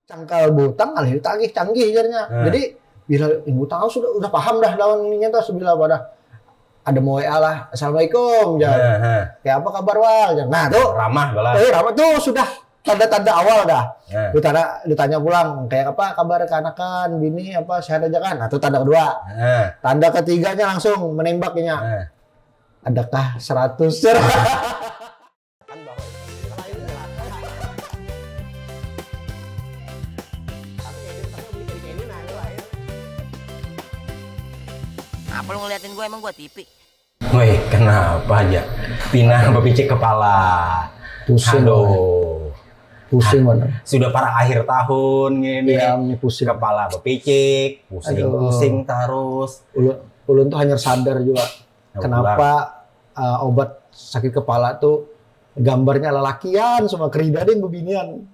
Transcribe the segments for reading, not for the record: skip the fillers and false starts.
cangkal butang alih tagih canggih jarnya. Jadi bila ibu tahu sudah paham dah lawan ini tuh sebelah pada ada mau WA lah, assalamualaikum jar. Kayak apa kabar wal jar. Nah tuh ramah balas. Ramah tuh sudah tanda-tanda awal dah. Ditanya pulang kayak apa kabar kanakan bini apa sehat aja kan. Nah itu tanda kedua. Tanda ketiganya langsung menembaknya. Adakah 100? Apa lu ngeliatin gue, emang gue TV? Woi, kenapa aja? Pindah bepicik kepala. Pusing. Pusing mana? Sudah para akhir tahun gini. Iya, pusing. Kepala bepicik, pusing terus. Ulun tuh hanya sadar juga. Kenapa obat sakit kepala tuh gambarnya lelakian sama keridain bebinian.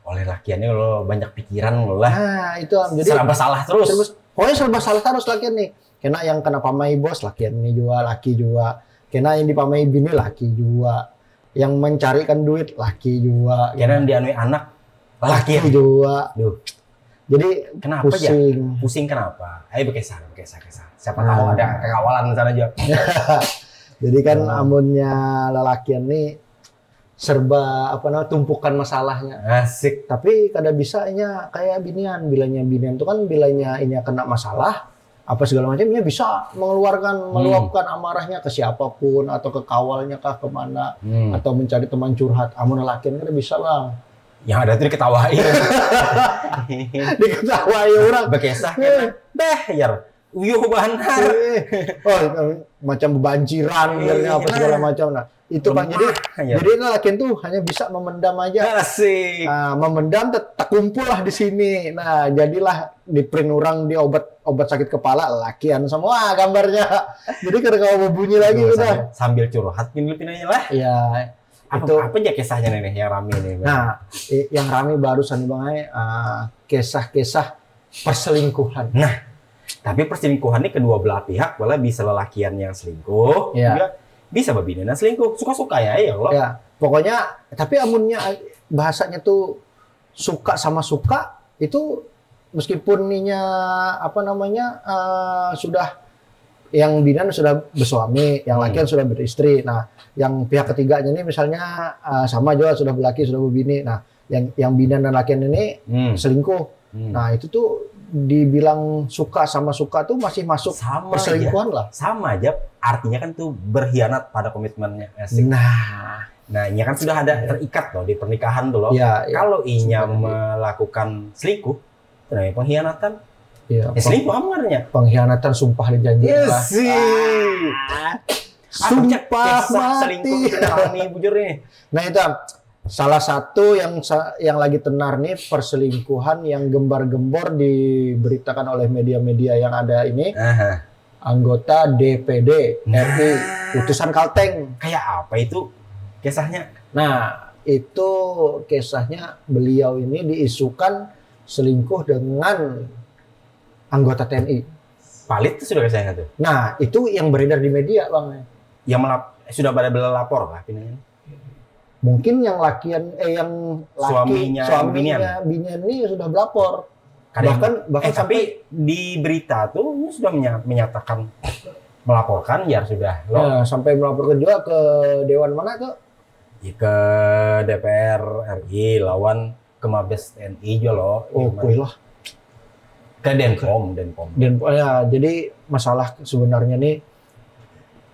Oleh lakiannya lo banyak pikiran lo lah. Nah, itu jadi serba salah terus. Pokoknya serba salah terus lakian nih. Kena yang kena pamai bos lakian ini juga, laki juga. Kena yang dipamai bini laki juga. Yang mencarikan duit laki juga. Kena yang dianui anak laki juga. Duh. Jadi kenapa pusing. Ya? Pusing kenapa? Ayo berkisah. Siapa tahu ada kekawalan sana aja. Jadi kan amunnya lelakian nih serba tumpukan masalahnya. Asik. Tapi kada bisanya kayak binian. Binian itu kan bilanya ini kena masalah apa segala macamnya bisa mengeluarkan meluapkan amarahnya ke siapapun atau ke kawalnya kah kemana atau mencari teman curhat. Amun lelakian kan bisa bang. Yang ada tuh diketawain. Diketawain orang. Bekesah kan. Yar. Uyuh banar. Macam bebanjiran apa segala macam. Nah, itu Bang. Jadi lelakian tuh hanya bisa memendam aja. Asik. Nah, memendam terkumpul lah di sini. Nah, jadilah di print orang di obat sakit kepala lelakian semua gambarnya. Jadi kada kau bunyi lagi udah. Sambil curhat pinanya lah. Iya. Itu apa aja kisahnya nih yang rame nih? Nah, yang rame barusan Bang kisah-kisah perselingkuhan. Nah, tapi perselingkuhan ini kedua belah pihak, malah bisa lelakian yang selingkuh, juga bisa babina yang selingkuh, suka-suka ya loh. Ya, pokoknya tapi amunnya bahasanya tuh suka sama suka itu meskipun ninya sudah yang binan sudah bersuami, yang lakian sudah beristri. Nah, yang pihak ketiganya ini misalnya sama juga sudah berlaki, sudah berbini. Nah, yang binan dan lakian ini selingkuh. Nah, itu tuh dibilang suka sama suka tuh masih masuk sama perselingkuhan aja. Lah. Sama aja, artinya kan tuh berkhianat pada komitmennya. Asik. Nah, ini kan sudah ada terikat loh di pernikahan tuh loh. Kalau inya melakukan selingkuh, itu namanya pengkhianatan. Selingkuh amarnya. Pengkhianatan sumpah dan janji. Sumpah mati. Selingkuh bujur nih. Nah itu salah satu yang lagi tenar nih perselingkuhan yang gembar-gembor diberitakan oleh media-media yang ada ini. Anggota DPD RI utusan Kalteng. Kayak apa itu kisahnya? Nah, itu kisahnya beliau ini diisukan selingkuh dengan anggota TNI. Valid itu sudah kisahnya tuh. Nah, itu yang beredar di media, Bang. Yang sudah pada lapor kah pinanya? Mungkin yang lakian yang suaminya binian ini sudah berlapor. Bahkan sampai di berita tuh sudah menyatakan melaporkan ya sudah. Sampai melaporkan juga ke dewan mana tuh? Ya, ke DPR RI lawan ke Mabes TNI juga loh. Lah. Ke Denpom. Ya, jadi masalah sebenarnya nih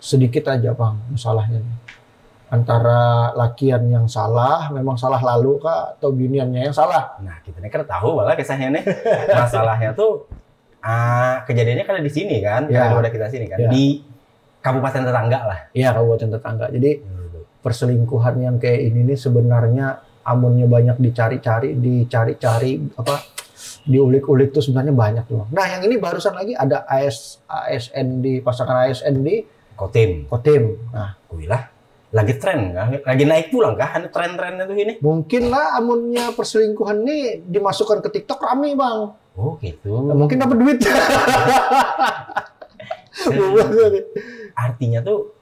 sedikit aja Bang masalahnya nih. Antara lakian yang salah, memang salah lalu kah, atau biniannya yang salah? Nah, kita kan tahu malah kisahnya nih. Masalahnya tuh, kejadiannya kan di sini kan, ada kita sini kan, di kabupaten tetangga lah. Iya, kabupaten tetangga. Jadi perselingkuhan yang kayak ini nih sebenarnya amunnya banyak dicari-cari, diulik-ulik tuh sebenarnya banyak loh. Nah, yang ini barusan lagi ada ASN di pasangan ASN di Kotim. Nah, kuilah. Lagi tren kah? Lagi naik pulang kah? Ada tren-trennya tuh ini? Mungkin lah amunnya perselingkuhan ini dimasukkan ke TikTok rame Bang. Oh gitu. Nah, mungkin dapat duit. Artinya tuh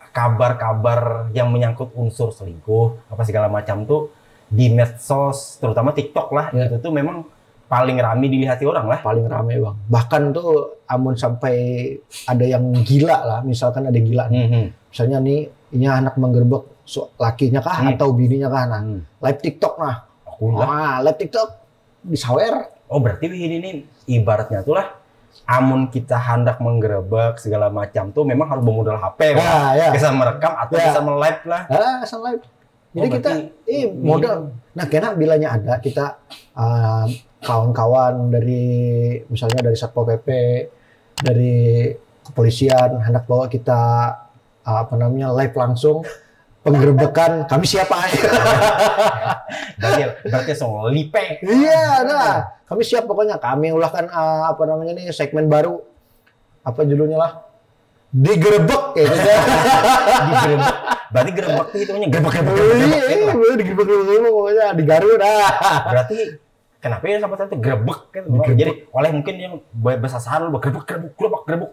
kabar-kabar yang menyangkut unsur selingkuh apa segala macam tuh di medsos, terutama TikTok lah, itu tuh memang paling rame dilihat orang lah. Paling rame bang. Bahkan tuh amun sampai ada yang gila lah, misalkan ada yang gila nih. Misalnya nih, ini anak menggerbek lakinya kah atau bininya kah, nah live TikTok nah. Live TikTok disawer. Oh berarti ini ibaratnya tuh lah, amun kita hendak menggerebek segala macam tuh memang harus bermodal HP, bisa merekam atau bisa me-live lah. Bisa live. Jadi kita modal. Nah, karena bilanya ada kita kawan-kawan dari misalnya dari Satpol PP, dari kepolisian hendak bawa kita live langsung penggerebekan, kami siapa aja. berarti soal lipe. Iya, nah, kami siap pokoknya. Kami ulahkan segmen baru. Apa judulnya lah? Digerebek kayak gitu. Digerebek. Berarti gerebek itu hitungnya gerebek. Iya, digerebek pokoknya di Garut. Berarti kenapa ya sampai itu gerebek kan? Jadi oleh mungkin yang bersasaran gerebek.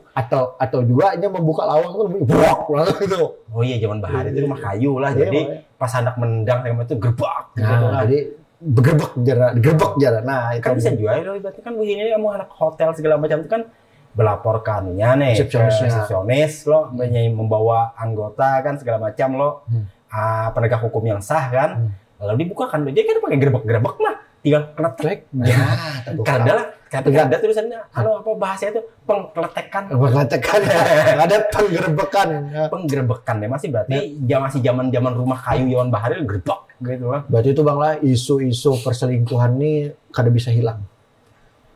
Atau juga dia membuka lawang tuh brok gitu. Oh iya, zaman bahari itu rumah kayu lah. Jadi pas hendak mendang itu gerebek gitu. Jadi digerebek jarak. Nah, itu kan bisa juga berarti kan begini kamu anak hotel segala macam itu kan melaporkannya nih resepsionis lo membawa anggota kan segala macam lo penegak hukum yang sah kan lalu dibukakan jadi kan pakai gerebek lah tinggal kletek ada tulisannya apa bahasanya itu pengkletekan ada penggerebekan ya masih berarti masih zaman rumah kayu Yawan Bahari gerebek gitu lah. Berarti itu bang lah isu-isu perselingkuhan nih kada bisa hilang.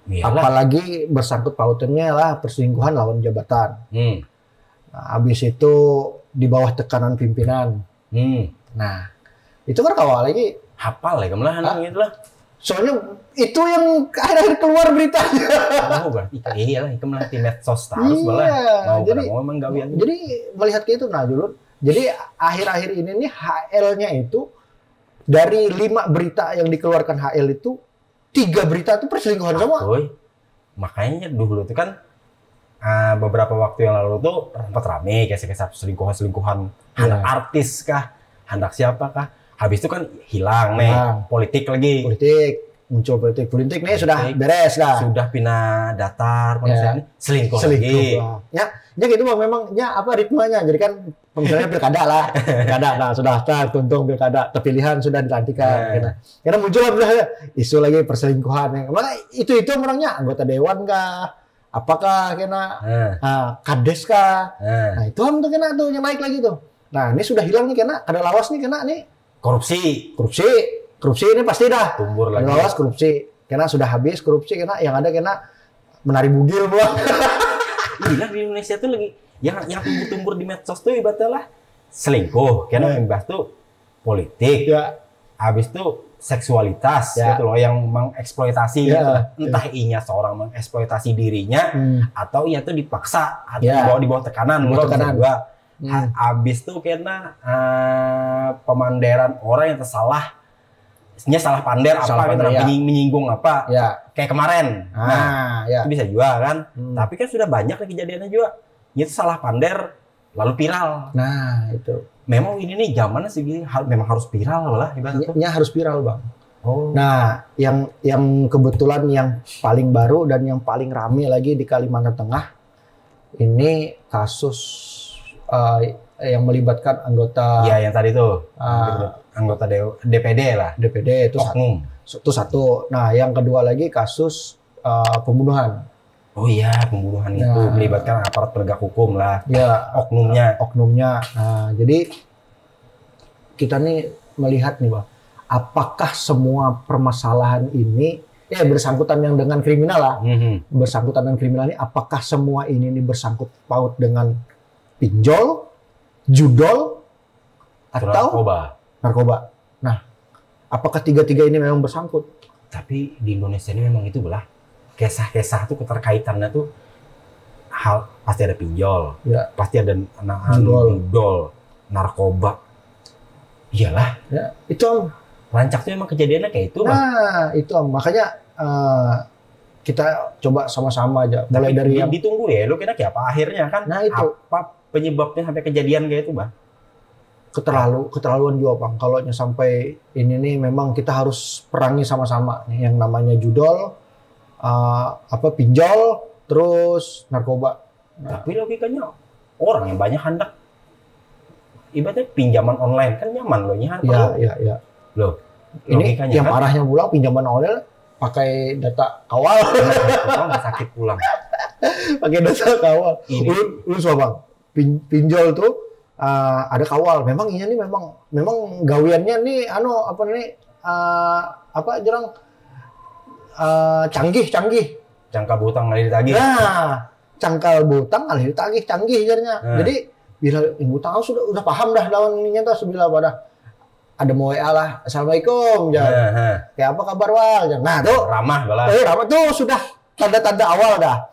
Iyalah. Apalagi bersangkut pautannya lah perselingkuhan lawan jabatan. Nah, habis itu di bawah tekanan pimpinan. Nah, itu kan kawal lagi. Hafal ya kemalahan gitu lah. Soalnya itu yang akhir-akhir keluar beritanya. Oh, berarti iyalah itu melalui medsos terus malah. Jadi melihat kayak itu nah dulu. Jadi akhir-akhir ini nih HL-nya itu dari 5 berita yang dikeluarkan HL itu 3 berita itu perselingkuhan semua. Makanya dulu itu kan beberapa waktu yang lalu tuh sempat rame kisah-kisah selingkuhan hendak artis kah, hendak siapa kah. Habis itu kan hilang nih, politik lagi. Muncul politik nih sudah beres lah. Sudah pindah datar manusia ini selingkuh lagi. Ya gitu bang, memangnya apa ritmenya. Jadi kan misalnya pilkada lah, nah sudah tuntung pilkada, terpilihan sudah dilantikan. Karena muncul isu lagi perselingkuhan. Emang itu orangnya anggota dewan kah? Apakah kades kah? Nah itu tuh kena tuh yang naik lagi tuh. Nah ini sudah hilang nih kena, ada lawas nih kena nih. Korupsi ini pasti dah. Tumbur lagi. Lawas korupsi. Karena sudah habis korupsi kena, yang ada kena menari bugil pulang. Gila di Indonesia tuh lagi yang tumbuh-tumbuh di medsos tuh ibaratnya lah selingkuh, karena membahas tuh politik. Habis itu seksualitas gitu loh yang mengeksploitasi gitu. Entah inya seorang mengeksploitasi dirinya atau ia tuh dipaksa atau di bawah tekanan. Habis tuh karena pemanderan orang yang salah pander menyinggung apa kayak kemarin itu bisa juga kan tapi kan sudah banyak kejadiannya juga itu salah pander lalu viral. Nah itu memang ini nih zamannya sih memang harus viral lah ibaratnya harus viral bang. Nah yang kebetulan yang paling baru dan yang paling rame lagi di Kalimantan Tengah ini kasus yang melibatkan anggota yang tadi tuh anggota DPD lah. DPD itu satu. Nah, yang kedua lagi kasus pembunuhan. Oh iya, pembunuhan itu melibatkan aparat penegak hukum lah. Ya, oknumnya. Nah, jadi kita nih melihat nih, Bang, apakah semua permasalahan ini bersangkutan yang dengan kriminal lah. Bersangkutan dengan kriminal ini apakah semua ini bersangkut paut dengan pinjol, judol atau narkoba. Nah, apakah tiga-tiga ini memang bersangkut? Tapi di Indonesia ini memang itu belah. Kisah-kisah tuh keterkaitannya tuh pasti ada pinjol, pasti ada judol, narkoba. Iyalah. Ya, itu Rancak tuh emang kejadiannya kayak itu. Nah, itu makanya kita coba sama-sama aja. Mulai dari yang ditunggu ya, lu kira kayak apa akhirnya kan? Nah itu apa penyebabnya sampai kejadian kayak itu, Bang? keterlaluan juga Bang. Kalau sampai ini nih memang kita harus perangi sama-sama nih yang namanya judol, pinjol, terus narkoba. Tapi logikanya orang yang banyak hendak ibaratnya pinjaman online kan nyaman loh nyaman. Iya. Loh, ini yang kan, parahnya pula pinjaman online pakai data kawal. Nggak sakit pulang. Pakai data kawal. Lu Bang, pinjol tuh ada kawal. Memang ini memang gawiannya nih canggih. Cangkal butang ngalir ditagih. Nah, cangkal butang ngalir ditagih canggih jadinya. Jadi bila ibu tahu sudah paham dah lawan ini tuh sebelah pada ada mau WA lah, assalamualaikum jangan. Kayak apa kabar Wal? Nah tuh ramah balas. Ramah tuh sudah tanda-tanda awal dah.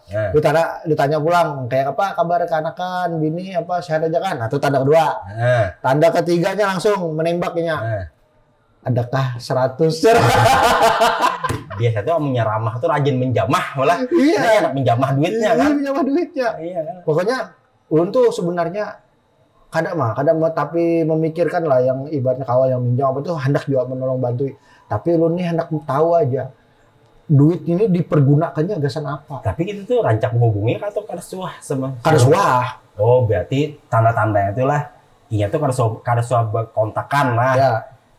Ditanya pulang kayak apa kabar keanakan, bini apa sehat aja kan? Nah itu tanda kedua. Tanda ketiganya langsung menembaknya. Adakah 100? Biasa tuh omongnya ramah tuh rajin menjamah malah. Iya. Enak menjamah duitnya kan. Menjamah duitnya. Iya. Pokoknya ulun tuh sebenarnya kadang tapi memikirkan lah yang ibaratnya kawal yang minjam apa tuh hendak juga menolong bantu. Tapi ulun nih hendak tahu aja duit ini dipergunakannya gasan apa. Tapi itu tuh rancak menghubungi atau karsuah sama? Karsuah. Oh berarti tanda-tandanya itulah iya tuh karsuah kontakan lah. Ya.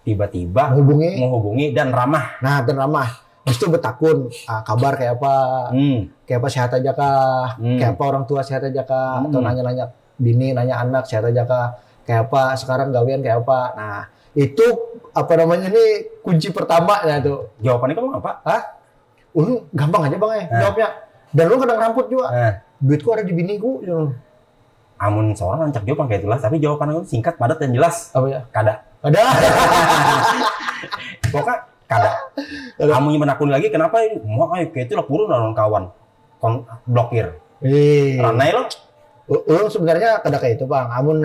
Tiba-tiba menghubungi dan ramah. Nah, dan ramah. Habis itu bertakun, kabar kayak apa? Kayak apa sehat aja kah? Kayak apa orang tua sehat aja kah? Atau nanya-nanya bini, nanya anak sehat aja kah? Kayak apa sekarang gawean kayak apa? Nah, itu ini kunci pertama ya tuh. Jawabannya kamu apa? Gampang aja Bang jawabnya. Dan lu kadang ramput juga. Duitku ada di biniku. Amun seorang rancak jawab kayak itulah, tapi jawabannya singkat, padat dan jelas. Apa ya? Kada. Pokoknya kada. Kamu yang menakuni lagi kenapa mau kayak itu lah purun orang kawan blokir. Ranai lo. Sebenarnya kada kayak itu Bang. Amun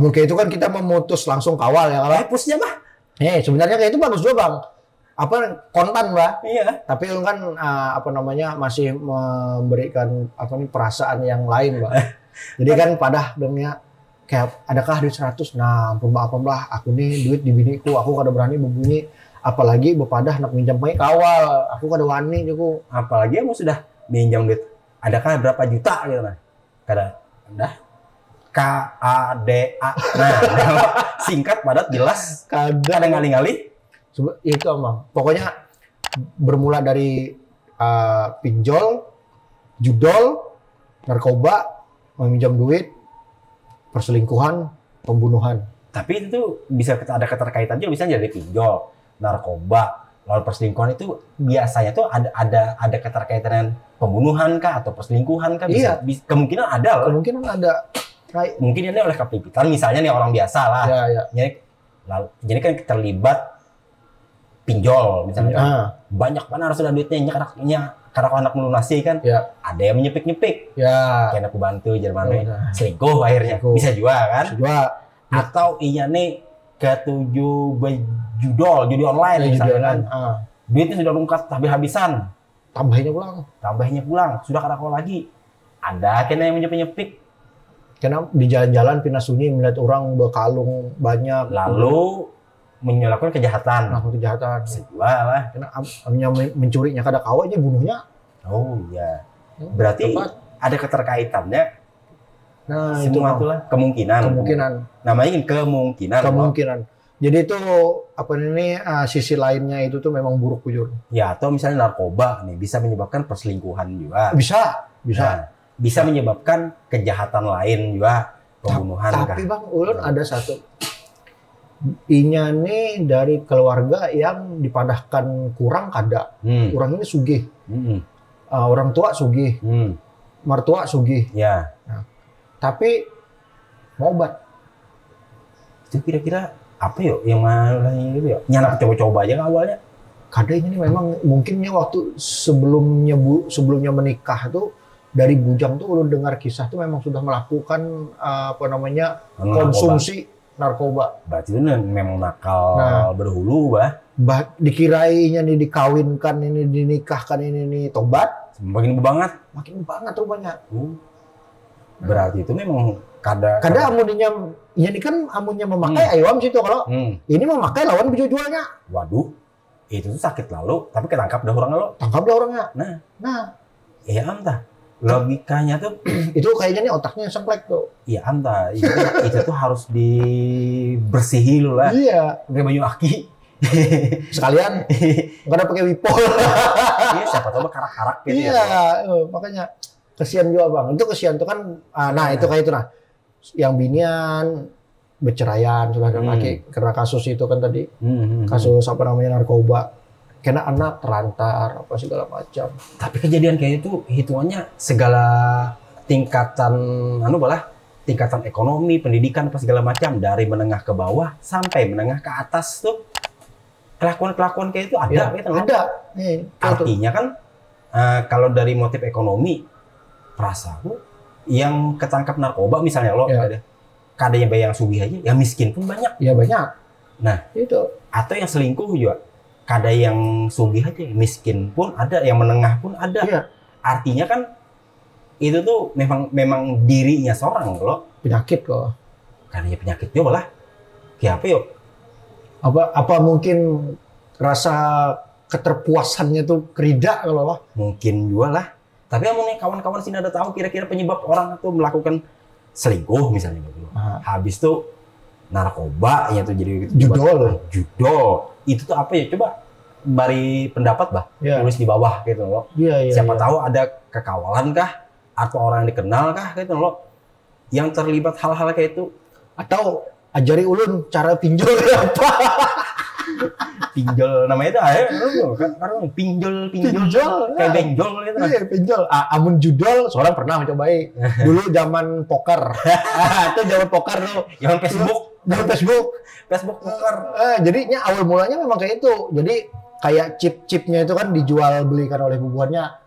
kayak itu kan kita memutus langsung kawal ya kalau. Pusnya mah. Sebenarnya kayak itu bagus juga Bang. Kontan Bang. Iya. Tapi lu kan masih memberikan perasaan yang lain Bang. Jadi kan pada dongnya kayak adakah duit 100? Nah, ampun lah, aku nih duit di biniku, aku kada berani berbunyi. Apalagi bepadah nak minjam pakai kawal, aku kada wani juga. Apalagi kamu sudah minjam duit, adakah berapa juta gitu nah? Kada, dah. KADA. Nah, singkat, padat, jelas. Kada ngali-ngali. Itu Bang. Pokoknya bermula dari pinjol, judol, narkoba, meminjam duit, perselingkuhan, pembunuhan. Tapi itu bisa ada keterkaitan juga, bisa jadi pinjol, narkoba, lalu perselingkuhan itu biasanya tuh ada keterkaitan dengan pembunuhan kah atau perselingkuhan kah? Bisa, kemungkinan ada loh. Kemungkinan ada. Mungkin ini oleh kepipitan, misalnya nih orang biasa lah. Jadi kan terlibat pinjol misalnya. Banyak banget sudah duitnya karena anak melunasi kan, ada yang menyepik-nyepik. Kayak aku bantu Jerman selingkuh akhirnya. Bisa juga kan? Bisa juga. Atau iya nih ketujuh judi online misalnya kan. Duitnya sudah lengkap tapi habisan. Tambahnya pulang. Sudah kada kau lagi. Ada kena yang menyepik-nyepik. Karena di jalan-jalan pindah sunyi melihat orang berkalung banyak. Lalu melakukan kejahatan. Sejual lah. Karena mencurinya kada kau aja bunuhnya. Oh iya. Berarti ada keterkaitannya. Nah, itulah kemungkinan. Namanya kemungkinan. Jadi itu sisi lainnya itu tuh memang buruk bujur. Ya, atau misalnya narkoba nih bisa menyebabkan perselingkuhan juga. Bisa. Nah, bisa menyebabkan kejahatan lain juga, pembunuhan. Tapi Bang, ulun ada satu. Inya nih dari keluarga yang dipadahkan kurang kada. Orang ini sugih. Orang tua sugih. Mertua sugih. Ya. Nah, tapi mobat. Itu kira-kira apa yuk yang malah gitu ya? Nyana coba-coba aja awalnya. Kada ini memang mungkinnya waktu sebelumnya menikah tuh dari bujang tuh ulun dengar kisah tuh memang sudah melakukan konsumsi narkoba. Berarti itu memang nakal berhulu, dikirainya nih dikawinkan, ini dinikahkan, ini tobat. Makin banget rupanya. Berarti itu memang Kada amunnya, ini kan amunnya memakai ayam situ kalau ini memakai lawan jualnya. Waduh, itu tuh sakit lalu, tapi ketangkap dah orangnya lo. Tangkap dah orangnya. Nah, iya amtah. Logikanya tuh itu kayaknya nih otaknya sengklek tuh. Iya amtah, itu tuh harus dibersihi lu lah. Iya. Pakai baju aki. Sekalian nggak ada pakai wipol. Iya, siapa tahu karak-karak gitu. Iya, makanya kesian juga bang. Itu kesian tuh kan. Nah itu kayak itu nah. Yang binian berceraian sudah ada laki karena kasus itu kan tadi. Kasus apa namanya narkoba. Kena anak terantar apa segala macam. Tapi kejadian kayak itu hitungannya segala tingkatan tingkatan ekonomi, pendidikan apa segala macam dari menengah ke bawah sampai menengah ke atas tuh kelakuan kayak itu ada gitu. Ada. Artinya kan kalau dari motif ekonomi perasaanku yang ketangkap narkoba misalnya lo kada yang bayang subi aja, yang miskin pun banyak. Iya banyak. Nah, itu atau yang selingkuh juga. Kada yang sugih aja, miskin pun ada, yang menengah pun ada. Iya. Artinya kan itu tuh memang dirinya seorang loh. Penyakit kok. Karena penyakit juga lah. Kayak apa yuk? Apa mungkin rasa keterpuasannya tuh kerida kalau lah? Mungkin juga lah. Tapi amunnya kawan-kawan sini ada tahu kira-kira penyebab orang itu melakukan selingkuh misalnya gitu. Habis tuh narkoba ya tuh jadi judol. Itu tuh apa ya? Coba bari pendapat bah, tulis di bawah gitu loh. Siapa tahu ada kekawalan kah atau orang yang dikenal kah gitu loh yang terlibat hal-hal kayak itu. Atau ajari ulun cara pinjol apa? Pinjol namanya itu karena pinjol kayak benjol gitu. Iya, pinjol. Amun judol seorang pernah mencobai. Dulu zaman poker. Itu zaman poker tuh. Zaman Facebook poker. Jadinya awal mulanya memang kayak itu. Jadi kayak chip-chipnya itu kan dijual belikan oleh bubuannya.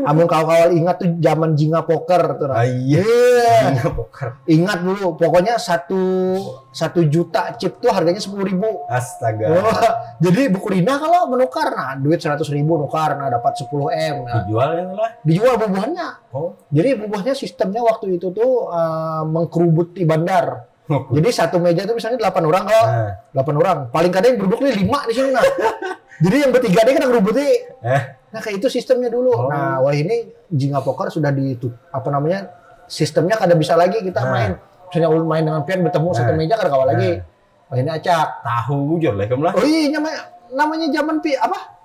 Amun kawal ingat tuh zaman Jinga Poker tuh. Iya. Jinga Poker. Ingat dulu, pokoknya satu juta chip tuh harganya 10.000. Astaga. Jadi buku Rina kalau menukar, nah duit 100.000 nukar, nah dapat 10 M. Nah, dijual itu lah. Dijual bubuhannya. Jadi bubuhannya sistemnya waktu itu tuh mengkerubuti bandar. Jadi satu meja tuh misalnya 8 orang kalau 8 orang, paling kadang yang duduk nih 5 di sini nah. Jadi yang bertiga dia kena ngerubuti. Nah kayak itu sistemnya dulu. Nah wah ini Jinga Poker sudah sistemnya kada bisa lagi kita main. Misalnya ulun main dengan pian bertemu satu meja kada kawan lagi. Wah ini acak. Tahu bujur lah kamu lah. Oh iya namanya zaman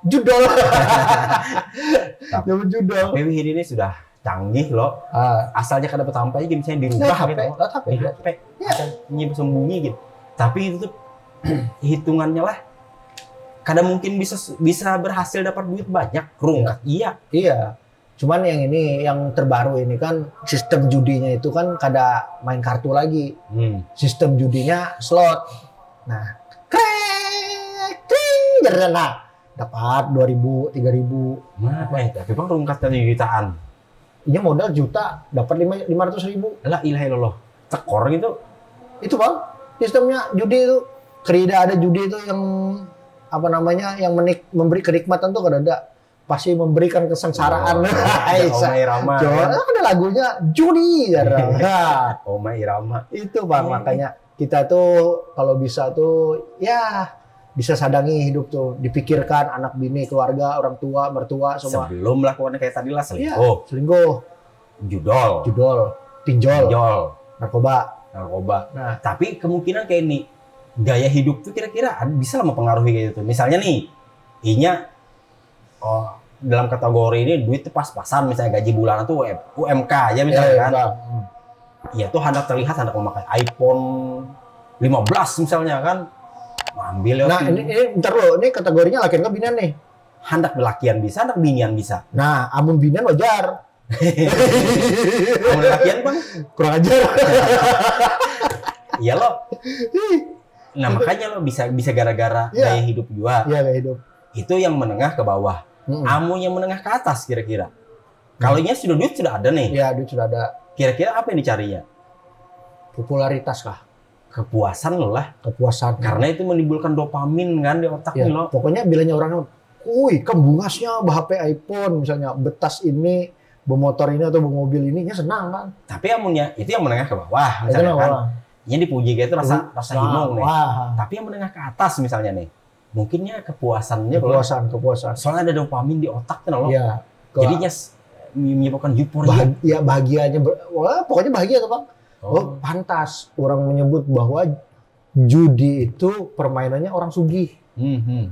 judol. Zaman judol. Tapi ini sudah canggih loh. Asalnya kada bertampai aja misalnya dirubah di HP. Ya. Sembunyi gitu. Tapi itu tuh hitungannya lah. Kadang mungkin bisa berhasil dapat duit banyak, rungkat. Iya. Cuman yang ini, yang terbaru ini kan sistem judinya itu kan kada main kartu lagi. Sistem judinya slot. Nah, dapat 2.000, 3.000. Tapi bang rungkat dari jutaan. Ini modal juta, dapat 500.000. Lah ilahi loh, tekor gitu. Itu bang, sistemnya judi itu. Kerida ada judi itu yang apa namanya yang memberi kenikmatan tuh ada pasti memberikan kesengsaraan. Omai Rama. Ada lagunya judi ya. Omai Rama. Itu bang makanya kita tuh kalau bisa tuh ya bisa sadangi hidup tuh, dipikirkan anak bini, keluarga, orang tua, mertua semua. Sebelum melakukan kayak tadi lah selingkuh. Selingkuh. Judol. Pinjol. Narkoba. Nah, tapi kemungkinan kayak ini gaya hidup tuh kira-kira bisa lah mempengaruhi kayak gitu. Misalnya nih, dalam kategori ini duit tuh pas-pasan, misalnya gaji bulanan tuh UMK aja misalnya kan. Iya tuh hendak terlihat hendak memakai iPhone 15 misalnya kan. Ambil ya. Nah, ini bentar loh, ini kategorinya lakian ke binian nih. Hendak lakian bisa, hendak binian bisa. Nah, amun binian wajar. Amun lakian bang kurang ajar. Iya loh. Nah makanya lo bisa gara-gara gaya hidup juga. Iya gaya hidup. Itu yang menengah ke bawah. Amu yang menengah ke atas kira-kira. Kalau sudah duit sudah ada nih. Iya duit sudah ada. Kira-kira apa yang dicarinya? Popularitas kah? Kepuasan lo lah. Kepuasan. Karena itu menimbulkan dopamin kan di otak nih lo. Pokoknya bilangnya orang, kembungasnya HP iPhone misalnya betas ini bermotor ini atau bermobil ininya senang kan. Tapi itu yang menengah ke bawah misalnya kan. Yang dipuji gitu rasa hinung nih. Tapi yang menengah ke atas misalnya nih. Mungkinnya kepuasannya kepuasan. Soalnya ada dopamin di otak kan loh. Iya. Jadinya menyebabkan euforia. Bahagianya pokoknya bahagia tuh, Bang. Oh, pantas orang menyebut bahwa judi itu permainannya orang sugih.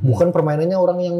Bukan permainannya orang yang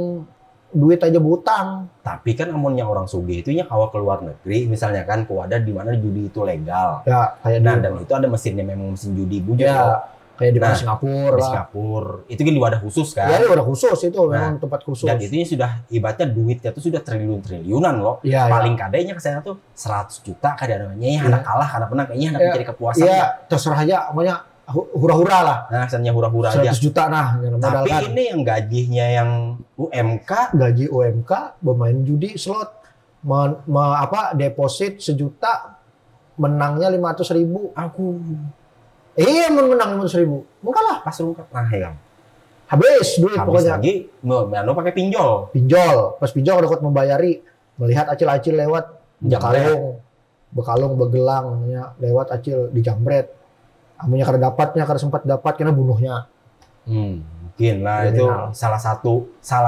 duit aja butang. Tapi kan amunnya orang sugih itu nya kawa ke luar negeri misalnya kan ke wadah di mana judi itu legal. Ya, kayak dan itu ada mesinnya memang mesin judi bujur. Ya, kayak di Singapura. Di Singapura. Itu kan di wadah khusus kan? Ya, di wadah khusus itu memang tempat khusus. Dan itu sudah ibaratnya duitnya tuh sudah triliunan loh. Ya, paling kadenya ke sana tuh 100 juta kadang-kadang anak kalah karena menang kayaknya anak mencari kepuasan. Iya, terserah aja pokoknya hura-hura lah. Nah, kesannya hura-hura 100 aja. 100 juta nah. Tapi ini yang gajinya yang UMK. Gaji UMK bermain judi slot. Deposit 1 juta, menangnya 500.000. Iya, menang 500.000. Mau kalah. Pas lu nah ya. Habis duit pokoknya. Lagi, mau pakai pinjol. Pas pinjol udah kuat membayari. Melihat acil-acil lewat bekalung, begelang, ya, lewat acil dijambret. Amunya kada sempat dapat karena bunuhnya. Mungkin lah itu salah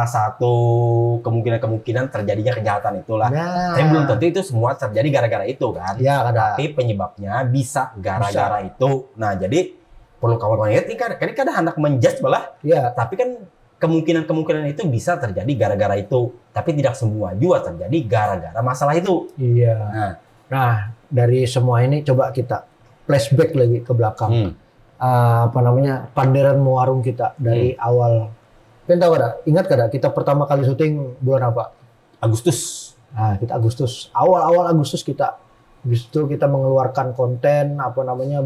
satu kemungkinan terjadinya kejahatan itulah. Nah. Tapi belum tentu itu semua terjadi gara-gara itu kan. Ya, tapi penyebabnya bisa gara-gara itu. Nah, jadi perlu kawan-kawan ingat ini kadang hendak menjudge malah. Ya. Tapi kan kemungkinan itu bisa terjadi gara-gara itu. Tapi tidak semua juga terjadi gara-gara masalah itu. Iya. Nah, dari semua ini coba kita flashback lagi ke belakang. Panderan Muarung kita dari awal. Kalian tahu kada? Ingat kada kita pertama kali syuting bulan apa? Agustus. Nah, kita Agustus. Awal Agustus kita. Habis itu kita mengeluarkan konten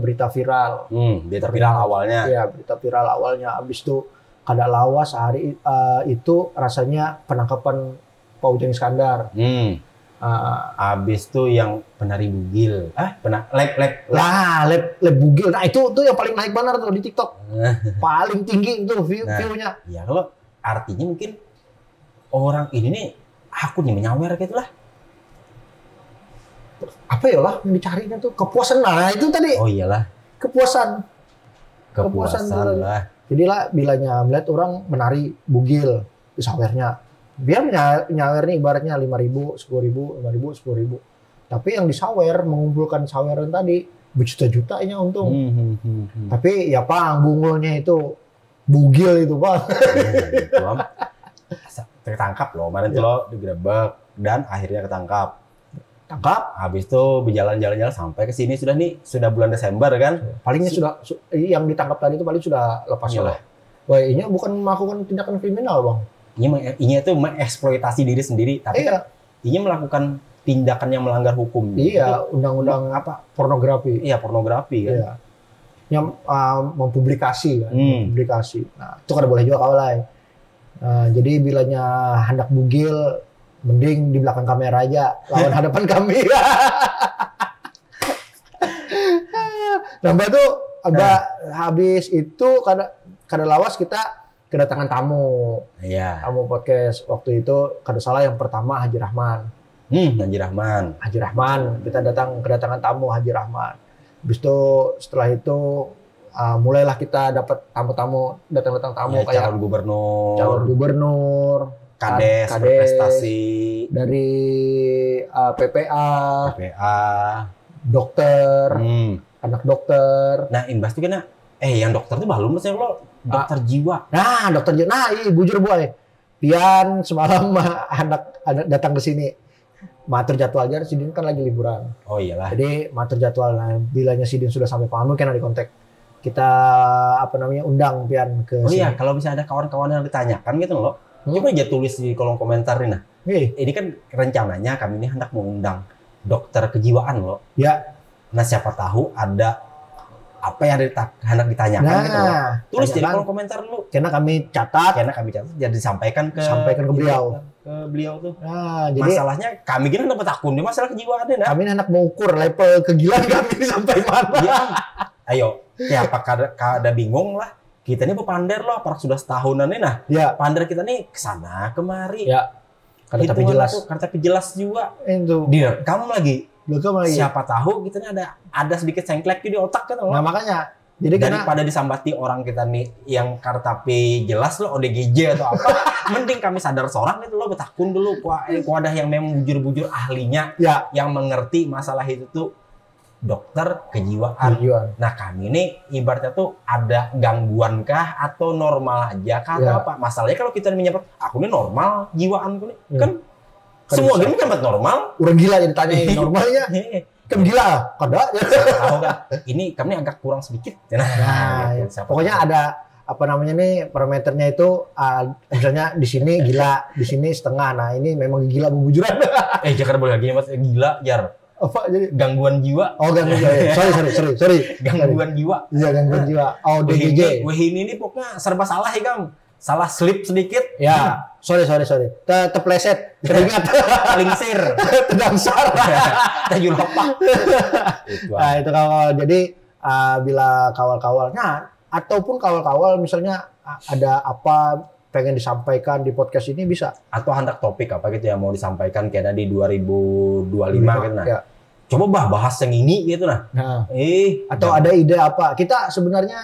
berita viral. Berita viral awalnya. Iya, berita viral awalnya. Habis itu kada lawas hari itu rasanya penangkapan Pak Ujang Iskandar. Abis tuh yang penari bugil, lab bugil. Nah itu tuh yang paling naik banget tuh di TikTok, paling tinggi itu view-nya. Ya kalau artinya mungkin orang ini nih aku nih menyawer gitu lah. Apa ya lah yang dicarinya tuh kepuasan. Nah itu tadi. Oh iyalah. Kepuasan lah. Jadi lah bilanya melihat orang menari bugil di sawernya. Biar nyawer nih ibaratnya 5.000, 10.000, 5.000, 10.000. Tapi yang disawer, mengumpulkan saweran tadi, berjuta-jutanya untung. Tapi ya Pak, bunglnya itu bugil itu Pak. Tertangkap loh, kemarin tuh lo digerebek dan akhirnya ketangkap. Habis itu berjalan-jalan sampai ke sini sudah bulan Desember kan. Palingnya sudah yang ditangkap tadi itu paling sudah lepas lah. Wah, ini bukan melakukan tindakan kriminal, Bang. Ini itu mengeksploitasi diri sendiri, tapi kan ini melakukan tindakan yang melanggar hukum. Iya, undang-undang pornografi. Iya, pornografi kan. Iya. Yang mempublikasi kan, publikasi. Nah, itu kada boleh juga kawalai. Jadi bilanya hendak bugil, mending di belakang kamera aja, lawan hadapan kami. Nambah tuh habis itu kada lawas kita kedatangan tamu. Iya. Tamu podcast waktu itu kada salah yang pertama Haji Rahman. Haji Rahman, kita kedatangan tamu Haji Rahman. Habis itu setelah itu mulailah kita dapat tamu-tamu, datang tamu ya, kayak calon gubernur, kades berprestasi dari PPA, dokter, anak dokter. Nah, imbas itu kan yang dokter itu belum maksudnya lo dokter jiwa. Nah, dokter jiwa. Nah, bujur boy. Pian semalam anak datang ke sini. Matur jadwalnya Sidin kan lagi liburan. Oh iyalah. Jadi matur jadwal. Nah, bilanya Sidin sudah sampai Palu kan ada kontak. Kita undang Pian ke sini. Iya, kalau bisa ada kawan-kawan yang ditanyakan gitu loh. Coba aja tulis di kolom komentar nih. Nah. Ini kan rencananya kami ini hendak mengundang dokter kejiwaan loh. Ya. Nah, siapa tahu ada apa yang hendak ditanyakan gitu loh. Tulis di kolom komentar dulu. Karena kami catat jadi disampaikan ke beliau. Ke beliau tuh. Nah, jadi masalahnya kami gini dapat akun di masalah kejiwaan nah. Kami hendak mengukur level kegilaan kami sampai mana. Ya, ayo, siapa kada bingung lah. Kita ini berpander loh, sudah setahunan nih nah. Ya. Pander kita nih kesana kemari. Ya. Karena tapi jelas. Karena tapi jelas juga. Itu. Direkam lagi. Direkam lagi. Siapa tahu kita nih ada sedikit sengklek di otak kan. Nah makanya. Jadi daripada disambati orang kita nih yang kartapi jelas lo ODGJ atau apa, mending kami sadar seorang itu lo betakun dulu ada yang memang bujur-bujur ahlinya ya, yang mengerti masalah itu tuh dokter kejiwaan. Nah kami ini ibaratnya tuh ada gangguan kah atau normal aja kah atau apa? Masalahnya kalau kita menyebut aku ini normal jiwaanku nih kan semua gini kan normal. Orang gila jadi tanya normalnya. Kan gila, kada. Tahu kan? Ini kami agak kurang sedikit. Nah gitu. Pokoknya ada apa namanya nih parameternya itu misalnya di sini gila, di sini setengah. Nah ini memang gila bujuran. Jangan boleh lagi mas gila jar. Apa jadi gangguan jiwa? Oh gangguan jiwa. Sorry. Gangguan jiwa. Iya gangguan jiwa. Oh DGJ. Wah ini pokoknya serba salah ya Kang. Salah slip sedikit. Ya. Sorry. Terpleset, teringat. Lingsir. Terdangsar. Tajul lepak. Nah, itu kawal. Jadi, bila kawal-kawal. Nah, ataupun kawal-kawal misalnya ada apa pengen disampaikan di podcast ini bisa. Atau hendak topik apa gitu yang mau disampaikan kayak di 2025 gitu nah. Ya. Coba bahas yang ini gitu nah. Atau ada ide apa. Kita sebenarnya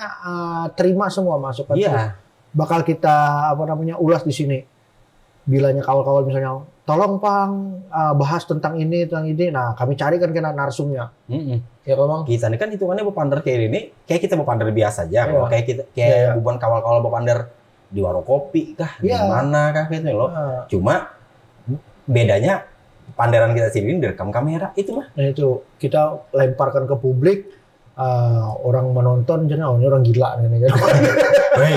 terima semua masukan. Iya. Bakal kita ulas di sini. Bilanya kawal-kawal misalnya, tolong Pang bahas tentang ini. Nah, kami carikan kena narsumnya. Ya Bang. Kita ini kan hitungannya bepander kayak ini, kayak kita bepander biasa aja. Kalau kayak bubuan kawal-kawal bepander di warung kopi kah, di mana kah gitu loh. Cuma bedanya panderan kita sini direkam kamera itu mah. Nah, itu kita lemparkan ke publik. Orang menonton jadi ini orang gila nih kan.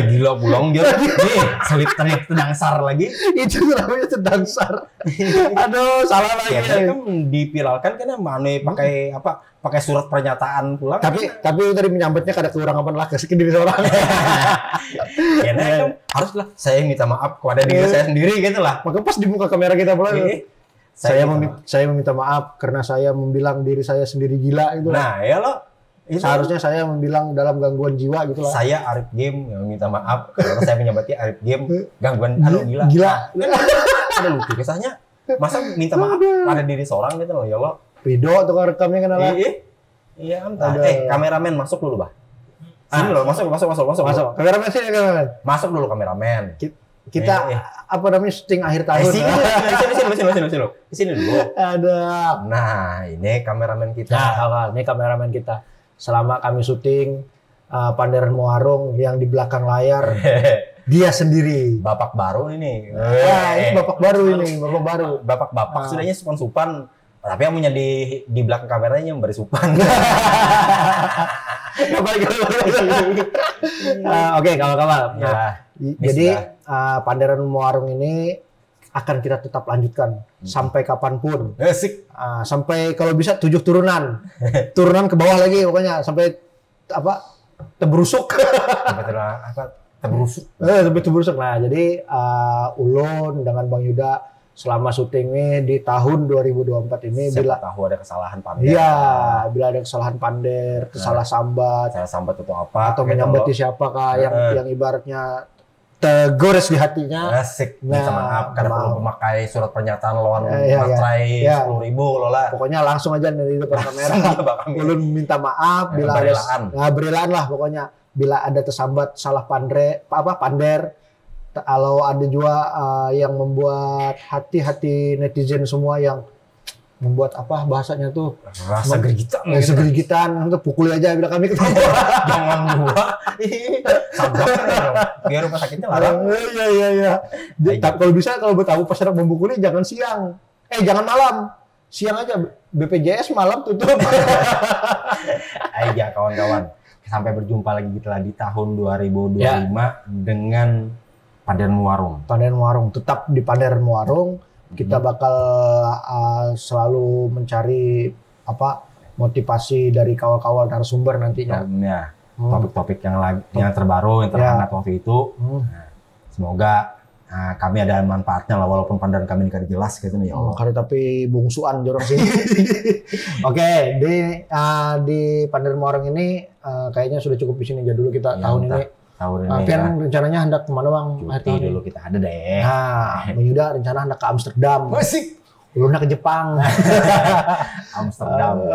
Gila pulang dia. Nih, selip tedangsar lagi. Itu namanya tedangsar. Aduh, salah lagi. Ya, kan dipiralkan kan mana pakai apa? Pakai surat pernyataan pulang. Tapi tadi menyambutnya kada kurang apa lah ke diri seorang. Ya kan haruslah saya minta maaf kepada diri saya sendiri gitu lah. Maka pas di muka kamera kita pulang. Saya meminta maaf karena saya membilang diri saya sendiri gila itu. Nah, ya lo seharusnya saya membilang dalam gangguan jiwa gitu lah. Saya Arif Game yang minta maaf karena saya menyebutnya Arif Game gangguan gila. Ada lucu kisahnya. Masa minta maaf pada diri seorang gitu loh ya Allah. Video atau rekamnya kan lah. Iya, entah. Kameramen masuk dulu, Bah. Sini loh, masuk. Kameramen sini, kameramen. Masuk dulu kameramen. Kita apa namanya syuting akhir tahun. Sini dulu. Ada. Nah, ini kameramen kita. Nah, ini kameramen kita. Selama kami syuting Panderan Muarung yang di belakang layar dia sendiri. Bapak baru ini. Ini bapak baru ini, Bapak sudahnya supan-supan. Tapi yang punya di belakang kameranya yang beri supan. Oke, kawan-kawan. Jadi Panderan Muarung ini akan kita tetap lanjutkan sampai kapanpun. Asik. Sampai kalau bisa 7 turunan. Turunan ke bawah lagi pokoknya sampai tebrusuk. Sampai tebrusuk. Nah, jadi Ulun dengan Bang Yuda selama syutingnya di tahun 2024 ini bila tahu ada kesalahan pander. Iya, bila ada kesalahan pander, salah sambat atau apa atau menyambati siapakah yang ibaratnya tergores di hatinya. Asik, minta maaf karena perlu memakai surat pernyataan lawan materai 10.000 lo lah. Pokoknya langsung aja dari depan kamera. Ulun minta maaf bila ada berelaan lah pokoknya bila ada tersambat salah pander. Kalau ada juga yang membuat hati netizen semua yang membuat bahasanya tuh rasa gerigitan itu pukul aja bila kami ketemu. Jangan gua sabrak biar rumah sakitnya larang. Iya. Kalau bisa kalau bertamu pas ada membukuli jangan siang, jangan malam, siang aja. BPJS malam tutup. Aja kawan-kawan, sampai berjumpa lagi kita di tahun 2025 dengan Panderan Muarung. Tetap di Panderan Muarung. Kita bakal selalu mencari motivasi dari kawal-kawal narasumber nantinya. Topik-topik yang terbaru, yang terhangat waktu itu. Nah, semoga kami ada manfaatnya lah, walaupun pandangan kami tidak jelas gitu nih ya Allah. Karena tapi bungsuan jorong sini. Oke, di Panderan Muarung ini kayaknya sudah cukup di sini aja dulu kita tahun ini. Sahur ini Pian rencananya hendak kemana bang? cuti dulu kita ada deh. Nah, Bang Yuda rencana hendak ke Amsterdam. Musik. Belum hendak ke Jepang. Amsterdam.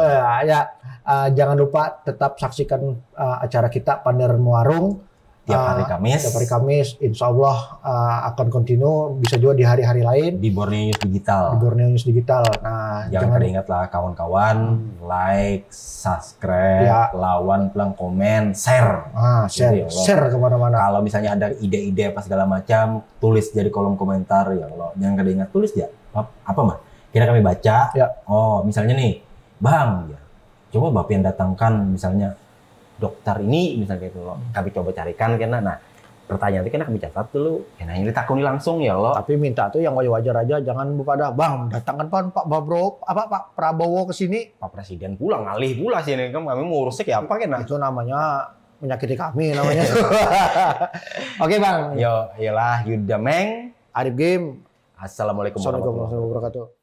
Jangan lupa tetap saksikan acara kita Panderan Warung. Tiap hari Kamis. Tiap hari Kamis, insya Allah akan continue. Bisa juga di hari-hari lain. Di Borneo News Digital. Di Borneo News Digital. Nah, jangan ingat lah kawan-kawan, like, subscribe, lawan, pelang, komen, share. Share, gitu, share kemana-mana. Kalau misalnya ada ide-ide apa segala macam, tulis jadi kolom komentar ya Allah. Jangan kada ingat tulis ya. Apa mah? Kira kami baca. Ya. Oh, misalnya nih, Bang, ya. Coba Bapak yang datangkan misalnya dokter ini misalnya gitu loh. Kami coba carikan karena pertanyaan itu kan kami catat dulu. Karena ini ditakuni langsung ya Allah. Tapi minta tuh yang wajar-wajar aja, jangan pada Bang datangkan Pak Prabowo ke sini. Pak Presiden pulang ngalih pula sih ini kami mau urusnya kayak apa kan? Itu namanya menyakiti kami namanya. Oke, Bang. Yo, iyalah Yuda Meng, Arif Game. Assalamualaikum warahmatullahi wabarakatuh.